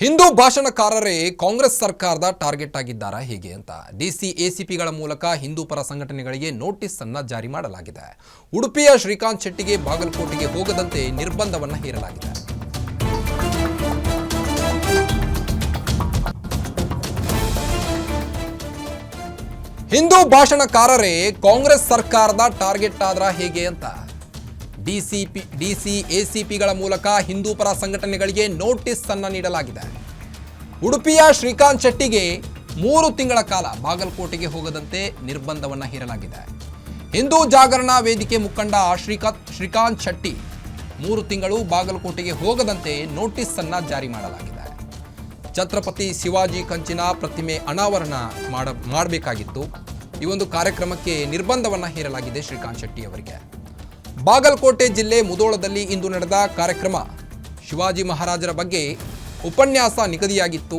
ಹಿಂದೂ ಭಾಷಣಕಾರರೇ ಕಾಂಗ್ರೆಸ್ ಸರ್ಕಾರದ ಟಾರ್ಗೆಟ್ ಆಗಿದ್ದಾರಾ ಹೇಗೆ ಅಂತ ಡಿಸಿ ಎಸಿಪಿಗಳ ಮೂಲಕ ಹಿಂದೂ ಪರ ಸಂಘಟನೆಗಳಿಗೆ ನೋಟಿಸ್ ಅನ್ನು ಜಾರಿ ಮಾಡಲಾಗಿದೆ. ಉಡುಪಿಯ ಶ್ರೀಕಾಂತ್ ಶೆಟ್ಟಿಗೆ ಬಾಗಲಕೋಟೆಗೆ ಹೋಗದಂತೆ ನಿರ್ಬಂಧವನ್ನು ಹೇರಲಾಗಿದೆ. ಹಿಂದೂ ಭಾಷಣಕಾರರೇ ಕಾಂಗ್ರೆಸ್ ಸರ್ಕಾರದ ಟಾರ್ಗೆಟ್ ಆದ್ರ ಹೇಗೆ ಅಂತ ಡಿಸಿ ಎಸಿಪಿಗಳ ಮೂಲಕ ಹಿಂದೂ ಪರ ಸಂಘಟನೆಗಳಿಗೆ ನೋಟಿಸ್ ಅನ್ನು ನೀಡಲಾಗಿದೆ. ಉಡುಪಿಯ ಶ್ರೀಕಾಂತ್ ಶೆಟ್ಟಿಗೆ 3 ತಿಂಗಳ ಕಾಲ ಬಾಗಲಕೋಟೆಗೆ ಹೋಗದಂತೆ ನಿರ್ಬಂಧವನ್ನು ಹೇರಲಾಗಿದೆ. ಹಿಂದೂ ಜಾಗರಣಾ ವೇದಿಕೆ ಮುಖಂಡ ಶ್ರೀಕಾಂತ್ ಶೆಟ್ಟಿ 3 ತಿಂಗಳು ಬಾಗಲಕೋಟೆಗೆ ಹೋಗದಂತೆ ನೋಟಿಸ್ ಅನ್ನು ಜಾರಿ ಮಾಡಲಾಗಿದೆ. ಛತ್ರಪತಿ ಶಿವಾಜಿ ಕಂಚಿನ ಪ್ರತಿಮೆ ಅನಾವರಣ ಮಾಡಬೇಕಾಗಿತ್ತು. ಈ ಒಂದು ಕಾರ್ಯಕ್ರಮಕ್ಕೆ ನಿರ್ಬಂಧವನ್ನು ಹೇರಲಾಗಿದೆ. ಶ್ರೀಕಾಂತ್ ಶೆಟ್ಟಿ ಅವರಿಗೆ ಬಾಗಲಕೋಟೆ ಜಿಲ್ಲೆ ಮುಧೋಳದಲ್ಲಿ ಇಂದು ನಡೆದ ಕಾರ್ಯಕ್ರಮ ಶಿವಾಜಿ ಮಹಾರಾಜರ ಬಗ್ಗೆ ಉಪನ್ಯಾಸ ನಿಗದಿಯಾಗಿತ್ತು.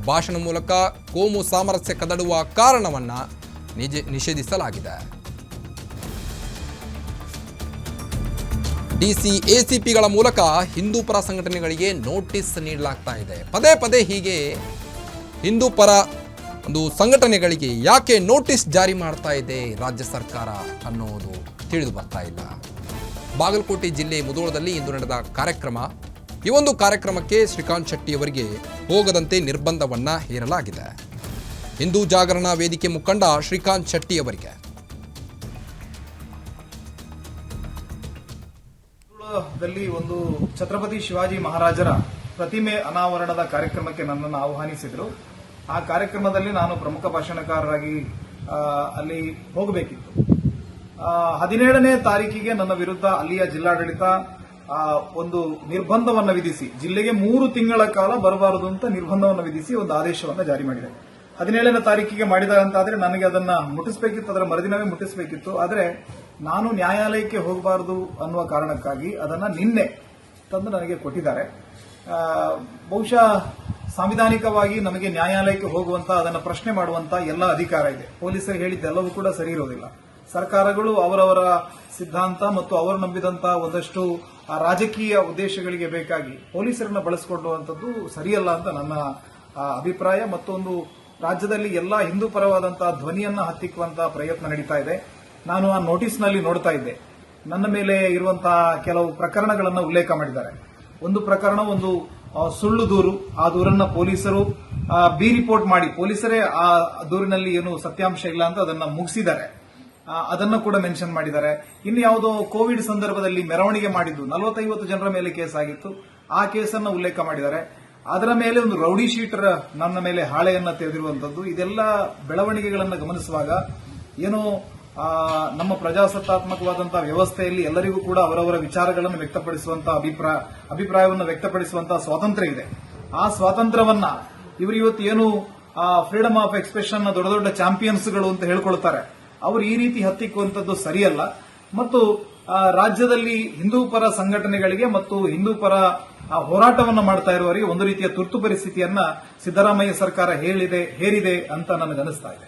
ಭಾಷಣ ಮೂಲಕ ಕೋಮು ಸಾಮರಸ್ಯ ಕದಡುವ ಕಾರಣವನ್ನು ನಿಷೇಧಿಸಲಾಗಿದೆ. ಡಿಸಿ ಎಸಿಪಿಗಳ ಮೂಲಕ ಹಿಂದೂ ಪರ ಸಂಘಟನೆಗಳಿಗೆ ನೋಟಿಸ್ ನೀಡಲಾಗ್ತಾ ಇದೆ. ಪದೇ ಪದೇ ಹೀಗೆ ಹಿಂದೂ ಪರ ಒಂದು ಸಂಘಟನೆಗಳಿಗೆ ಯಾಕೆ ನೋಟಿಸ್ ಜಾರಿ ಮಾಡ್ತಾ ಇದೆ ರಾಜ್ಯ ಸರ್ಕಾರ ಅನ್ನೋದು ತಿಳಿದು ಬರ್ತಾ ಇಲ್ಲ. ಬಾಗಲಕೋಟೆ ಜಿಲ್ಲೆ ಮುಧೋಳದಲ್ಲಿ ಇಂದು ನಡೆದ ಕಾರ್ಯಕ್ರಮ. ಈ ಒಂದು ಕಾರ್ಯಕ್ರಮಕ್ಕೆ ಶ್ರೀಕಾಂತ್ ಶೆಟ್ಟಿ ಅವರಿಗೆ ಹೋಗದಂತೆ ನಿರ್ಬಂಧವನ್ನು ಹೇರಲಾಗಿದೆ. ಹಿಂದೂ ಜಾಗರಣಾ ವೇದಿಕೆ ಮುಖಂಡ ಶ್ರೀಕಾಂತ್ ಶೆಟ್ಟಿ ಅವರಿಗೆ ಒಂದು ಛತ್ರಪತಿ ಶಿವಾಜಿ ಮಹಾರಾಜರ ಪ್ರತಿಮೆ ಅನಾವರಣದ ಕಾರ್ಯಕ್ರಮಕ್ಕೆ ನನ್ನನ್ನು ಆಹ್ವಾನಿಸಿದರು. ಆ ಕಾರ್ಯಕ್ರಮದಲ್ಲಿ ನಾನು ಪ್ರಮುಖ ಭಾಷಣಕಾರರಾಗಿ ಅಲ್ಲಿ ಹೋಗಬೇಕಿತ್ತು. 17ನೇ ತಾರೀಕಿಗೆ ನನ್ನ ವಿರುದ್ಧ ಅಲ್ಲಿಯ ಜಿಲ್ಲಾಡಳಿತ ಒಂದು ನಿರ್ಬಂಧವನ್ನು ವಿಧಿಸಿ ಜಿಲ್ಲೆಗೆ 3 ತಿಂಗಳ ಕಾಲ ಬರಬಾರದು ಅಂತ ನಿರ್ಬಂಧವನ್ನು ವಿಧಿಸಿ ಒಂದು ಆದೇಶವನ್ನು ಜಾರಿ ಮಾಡಿದೆ. 17ನೇ ತಾರೀಕಿಗೆ ಮಾಡಿದಂತಾದ್ರೆ ನನಗೆ ಅದನ್ನ ಮುಟ್ಟಿಸಬೇಕಿತ್ತು, ಅದರ ಮರುದಿನವೇ ಮುಟ್ಟಿಸಬೇಕಿತ್ತು. ಆದರೆ ನಾನು ನ್ಯಾಯಾಲಯಕ್ಕೆ ಹೋಗಬಾರದು ಅನ್ನುವ ಕಾರಣಕ್ಕಾಗಿ ಅದನ್ನ ನಿನ್ನೆ ತಂದು ನನಗೆ ಕೊಟ್ಟಿದ್ದಾರೆ. ಬಹುಶಃ ಸಾಂವಿಧಾನಿಕವಾಗಿ ನಮಗೆ ನ್ಯಾಯಾಲಯಕ್ಕೆ ಹೋಗುವಂತ ಅದನ್ನು ಪ್ರಶ್ನೆ ಮಾಡುವಂತ ಎಲ್ಲ ಅಧಿಕಾರ ಇದೆ. ಪೊಲೀಸರು ಹೇಳಿದ್ದೆಲ್ಲವೂ ಕೂಡ ಸರಿ ಇರೋದಿಲ್ಲ. ಸರ್ಕಾರಗಳು ಅವರವರ ಸಿದ್ಧಾಂತ ಮತ್ತು ಅವರು ನಂಬಿದಂತಹ ಒಂದಷ್ಟು ರಾಜಕೀಯ ಉದ್ದೇಶಗಳಿಗೆ ಬೇಕಾಗಿ ಪೊಲೀಸರನ್ನ ಬಳಸಿಕೊಳ್ಳುವಂಥದ್ದು ಸರಿಯಲ್ಲ ಅಂತ ನನ್ನ ಅಭಿಪ್ರಾಯ. ಮತ್ತೊಂದು ರಾಜ್ಯದಲ್ಲಿ ಎಲ್ಲ ಹಿಂದೂ ಪರವಾದಂತಹ ಧ್ವನಿಯನ್ನ ಹತ್ತಿಕ್ಕುವಂತಹ ಪ್ರಯತ್ನ ನಡೀತಾ ಇದೆ. ನಾನು ಆ ನೋಟಿಸ್ನಲ್ಲಿ ನೋಡ್ತಾ ಇದ್ದೆ. ನನ್ನ ಮೇಲೆ ಇರುವಂತಹ ಕೆಲವು ಪ್ರಕರಣಗಳನ್ನು ಉಲ್ಲೇಖ ಮಾಡಿದ್ದಾರೆ. ಒಂದು ಪ್ರಕರಣ ಒಂದು ಸುಳ್ಳು ದೂರು. ಆ ದೂರನ್ನ ಪೊಲೀಸರು ಬಿ ರಿಪೋರ್ಟ್ ಮಾಡಿ, ಪೊಲೀಸರೇ ಆ ದೂರಿನಲ್ಲಿ ಏನು ಸತ್ಯಾಂಶ ಇಲ್ಲ ಅಂತ ಅದನ್ನ ಮುಗಿಸಿದ್ದಾರೆ. ಅದನ್ನು ಕೂಡ ಮೆನ್ಷನ್ ಮಾಡಿದ್ದಾರೆ. ಇನ್ನು ಯಾವುದೋ ಕೋವಿಡ್ ಸಂದರ್ಭದಲ್ಲಿ ಮೆರವಣಿಗೆ ಮಾಡಿದ್ದು 40-50 ಜನರ ಮೇಲೆ ಕೇಸ್ ಆಗಿತ್ತು. ಆ ಕೇಸನ್ನು ಉಲ್ಲೇಖ ಮಾಡಿದ್ದಾರೆ. ಅದರ ಮೇಲೆ ಒಂದು ರೌಡಿ ಶೀಟರ್ ನನ್ನ ಮೇಲೆ ಹಾಳೆಯನ್ನ ತೆಗೆದಿರುವಂತದ್ದು. ಇದೆಲ್ಲ ಬೆಳವಣಿಗೆಗಳನ್ನು ಗಮನಿಸುವಾಗ ಏನೋ ನಮ್ಮ ಪ್ರಜಾಸತ್ತಾತ್ಮಕವಾದಂತಹ ವ್ಯವಸ್ಥೆಯಲ್ಲಿ ಎಲ್ಲರಿಗೂ ಕೂಡ ಅವರವರ ವಿಚಾರಗಳನ್ನು ವ್ಯಕ್ತಪಡಿಸುವಂತಹ ಅಭಿಪ್ರಾಯವನ್ನು ವ್ಯಕ್ತಪಡಿಸುವಂತಹ ಸ್ವಾತಂತ್ರ್ಯ ಇದೆ. ಆ ಸ್ವಾತಂತ್ರ್ಯವನ್ನ ಇವರು ಇವತ್ತು ಏನು ಫ್ರೀಡಮ್ ಆಫ್ ಎಕ್ಸ್ಪ್ರೆಷನ್ ದೊಡ್ಡ ದೊಡ್ಡ ಚಾಂಪಿಯನ್ಸ್ಗಳು ಅಂತ ಹೇಳ್ಕೊಳ್ತಾರೆ, ಅವರು ಈ ರೀತಿ ಹತ್ತಿಕ್ಕುವಂಥದ್ದು ಸರಿಯಲ್ಲ. ಮತ್ತು ರಾಜ್ಯದಲ್ಲಿ ಹಿಂದೂ ಪರ ಸಂಘಟನೆಗಳಿಗೆ ಮತ್ತು ಹಿಂದೂ ಪರ ಹೋರಾಟವನ್ನು ಮಾಡ್ತಾ ಇರುವವರಿಗೆ ಒಂದು ರೀತಿಯ ತುರ್ತು ಪರಿಸ್ಥಿತಿಯನ್ನ ಸಿದ್ದರಾಮಯ್ಯ ಸರ್ಕಾರ ಹೇರಿದೆ ಅಂತ ನನಗನ್ನಿಸ್ತಾ ಇದೆ.